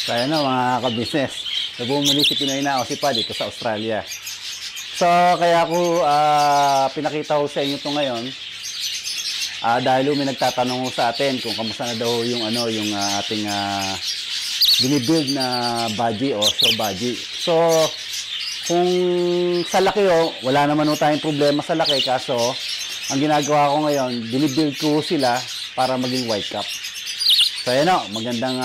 Kaya na mga ka-business, bumili si Pinoy na o si Pa dito sa Australia. So, kaya ako pinakita ko sa inyo ito ngayon dahil may nagtatanong ko sa atin kung kamusta na daw yung, yung ating binibuild na budgie o show budgie. So, kung sa laki wala naman tayong problema sa laki, kaso ang ginagawa ko ngayon, binibuild ko sila para maging white cap. So, ayan magandang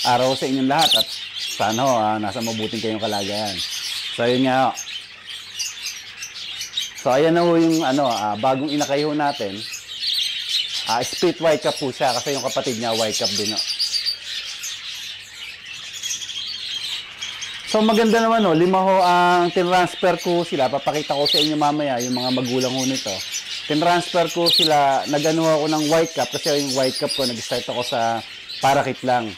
araw sa inyong lahat at sana nasa mabuting kayong kalagayan. So, yun nga So, ayan na yung bagong inakay natin. Split white cap po siya kasi yung kapatid niya white cap din. So, maganda naman 5 ang tinransfer ko sila. Papakita ko sa inyo mamaya yung mga magulang ko nito. Tinransfer ko sila, nagano ako ng white cap kasi yung white cap ko, nag-start ako sa parakit lang.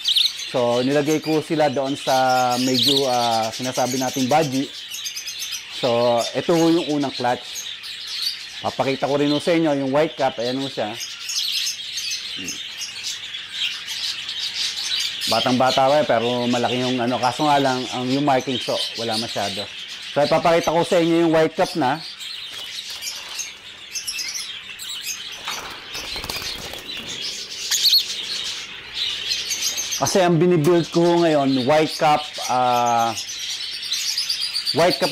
So, nilagay ko sila doon sa medyo sinasabi nating budgie. So, ito yung unang clutch. Papakita ko rin sa inyo yung white cap. Ayan siya. Batang-bata pa pero malaki yung kaso nga lang, yung marking wala masyado. So, ipapakita ko sa inyo yung white cap na. Kasi ang binibuild ko ngayon, white cap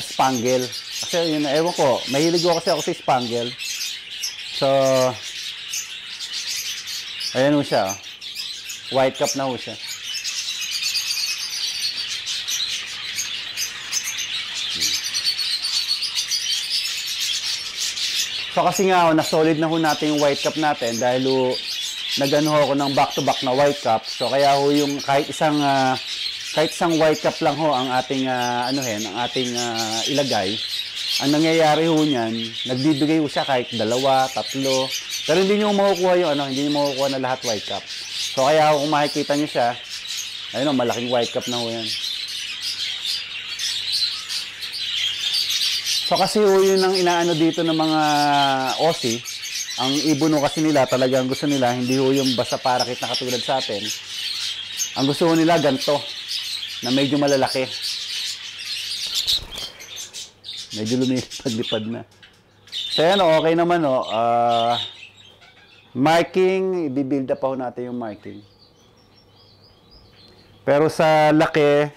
spangle. Kasi yun, ewan ko, mahilig ko kasi ako sa spangle. So, ayan siya. White cap na siya. So, kasi nga na-solid na natin yung white cap natin dahil nag-ano ako ng back-to-back na white cap. So, kaya yung kahit isang white cap lang ang ating ang ating ilagay. Ang nangyayari niyan, nagbibigay siya kahit 2, 3. Pero hindi niyo makukuha yung hindi niyo makukuha na lahat white cap. So kaya kung makikita niyo siya, ayun malaking white cap na yan. So kasi yun ang inaano dito ng mga Aussie. Ang ibon kasi nila, talagang gusto nila, hindi yung basta parakit na katulad sa atin. Ang gusto nila ganito, na medyo malalaki. Medyo lumilipad-lipad na. So yan okay naman marking, i-build up natin yung marking. Pero sa laki,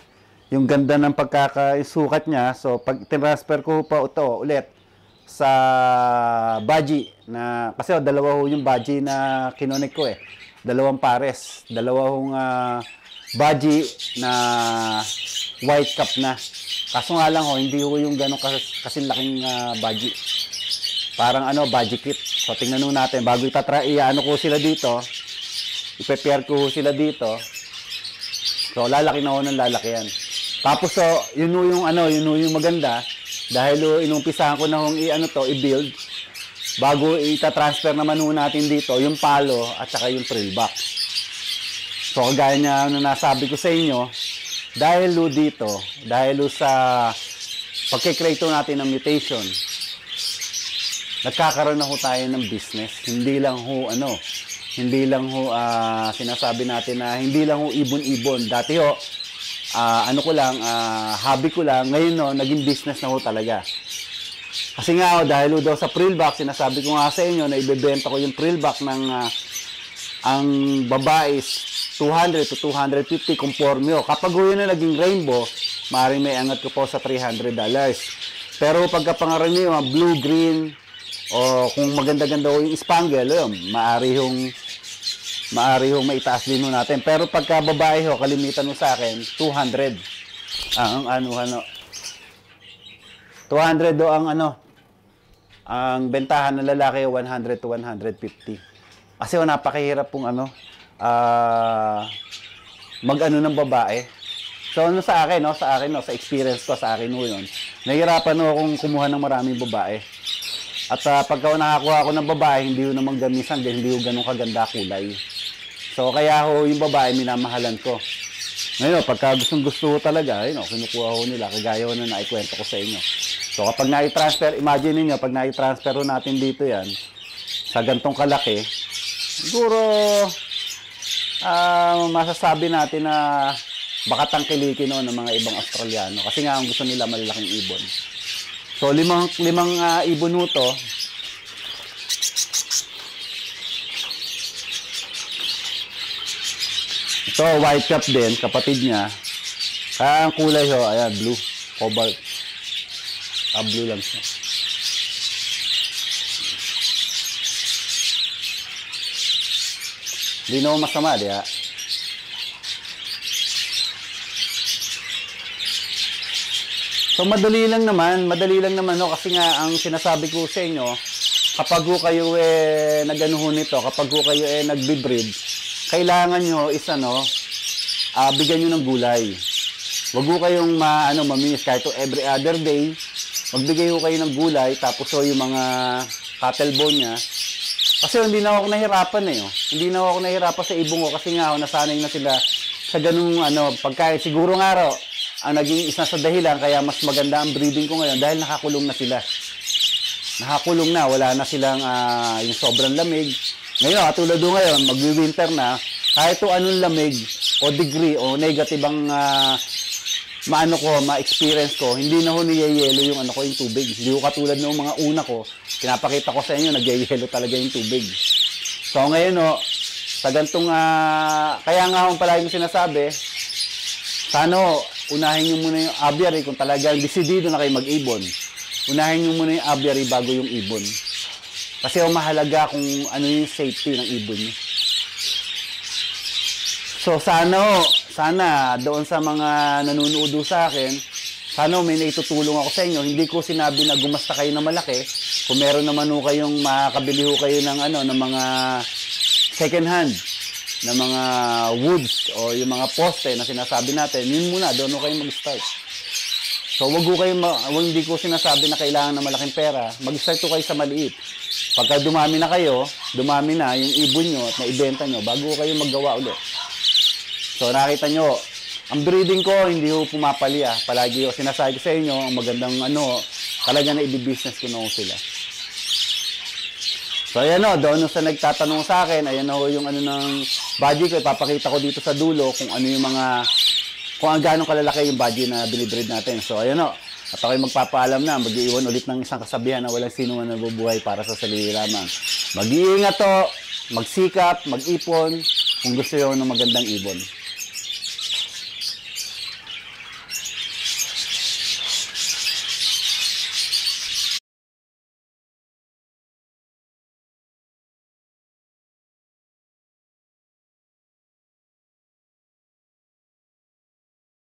yung ganda ng pagkakasukat niya, so pag transfer ko pa ito ulit sa budgie na, kasi dalawa yung budgie na kinonek ko 2 pares, 2 budgie na white cap na. Kaso nga lang hindi yung ganun kasing laking budgie. Parang budgie kit. So tingnan natin bago i-ano ko sila dito. I-prepare ko sila dito. So lalaki na ng lalaki yan. Tapos yun yung maganda dahil inumpisahan ko na i-build bago i-transfer naman natin dito yung palo at saka yung frill back. So kagaya niya nasabi ko sa inyo, dahil dito, dahil sa pagkikreate natin ng mutation, nagkakaroon na tayo ng business. Hindi lang sinasabi natin na hindi lang ibon-ibon. Dati hobby ko lang, ngayon naging business na talaga. Kasi nga dahil daw sa frill back, sinasabi ko nga sa inyo na ibebenta ko yung frill back ng ang babae is 200 to 250 conforme. Kapag yun na naging rainbow, maaaring may angat ko po sa $300. Pero pagka pangaraniwan, blue, green, o kung maganda-ganda yung spangle, maaari yung maitaas din natin. Pero pagka babae kalimitan sa akin, 200. 200 ang bentahan ng lalaki, 100 to 150. Kasi napakahirap pong ng babae. So sa akin, sa experience ko, sa akin yun. Nahihirapan akong kumuha ng maraming babae. At pagka nakakuha ako ng babae, hindi yun naman gamisan, hindi yun ganun kaganda kulay. So kaya yung babae, minamahalan ko. Ngayon, pagka gustong-gusto ko talaga, kinukuha ko nila, kagaya ko na naikwento ko sa inyo. So kapag na-transfer, imagine niyo pag na-transfer natin dito yan, sa gantong kalaki, siguro, masasabi natin na baka tangkilikin no, ng mga ibang Australiano. Kasi nga ang gusto nila malalaking ibon. So, limang ibon ho to. Ito, white cap din, kapatid niya. Kaya ang kulay ho, ayan, blue, cobalt. Blue lang siya. Hindi na masama, di ha? So, madali lang naman no, kasi nga ang sinasabi ko sa inyo, kapag ho kayo nag-anuho nito, kapag ho kayo nagbe-breed, kailangan nyo is bigyan nyo ng gulay. Huwag ho kayong maminis kahit every other day, magbigay ho kayo ng gulay, tapos yung mga cattle bone niya. Kasi hindi na ako nahirapan Hindi na ako nahirapan sa ibong ko kasi nga nasanay na sila sa ganung pagkain. Siguro nga ang naging isa sa dahilan kaya mas maganda ang breeding ko ngayon dahil nakakulong na sila. Nakakulong na, wala na silang yung sobrang lamig. Ngayon, katulad do ngayon, magwi-winter na, kahit anong lamig o degree o negative ang ma-experience ko, hindi na ho niyayelo yung yung tubig. Hindi ko katulad ng mga una ko, pinapakita ko sa inyo, nagyayelo talaga yung tubig. So ngayon sa gantong, kaya nga akong palagi sinasabi, sana unahin nyo muna yung aviary kung talagang desidido na kayo mag-ibon. Unahin nyo muna yung aviary bago yung ibon. Kasi mahalaga kung ano yung safety ng ibon nyo. So sana doon sa mga nanonood sa akin, sana may naitutulong ako sa inyo. Hindi ko sinabi na gumasta kayo na malaki. Kung meron naman kayong makakabili kayo ng ng mga second hand na mga woods o yung mga poste na sinasabi natin, yun muna doon kayo mag-start. So hindi ko sinasabi na kailangan ng malaking pera. Mag-start kayo sa maliit. Pagka dumami na yung ibon nyo at naibenta nyo bago kayo maggawa ulit. So nakita nyo, ang breeding ko hindi ho pumapali Palagi sinasabi ko sa inyo, ang magandang talaga na i-business ko na sila. So ayan doon sa nagtatanong sa akin, ayan yung ng budget ko, ipapakita ko dito sa dulo kung ano yung kung gaano kalalaki yung budget na binibreed natin. So ayan at ako'y magpapaalam na, mag-iwan ulit ng isang kasabihan na walang sino man nabubuhay para sa sarili lamang. Mag-iingat magsikap, mag-ipon, kung gusto nyo ng magandang ibon.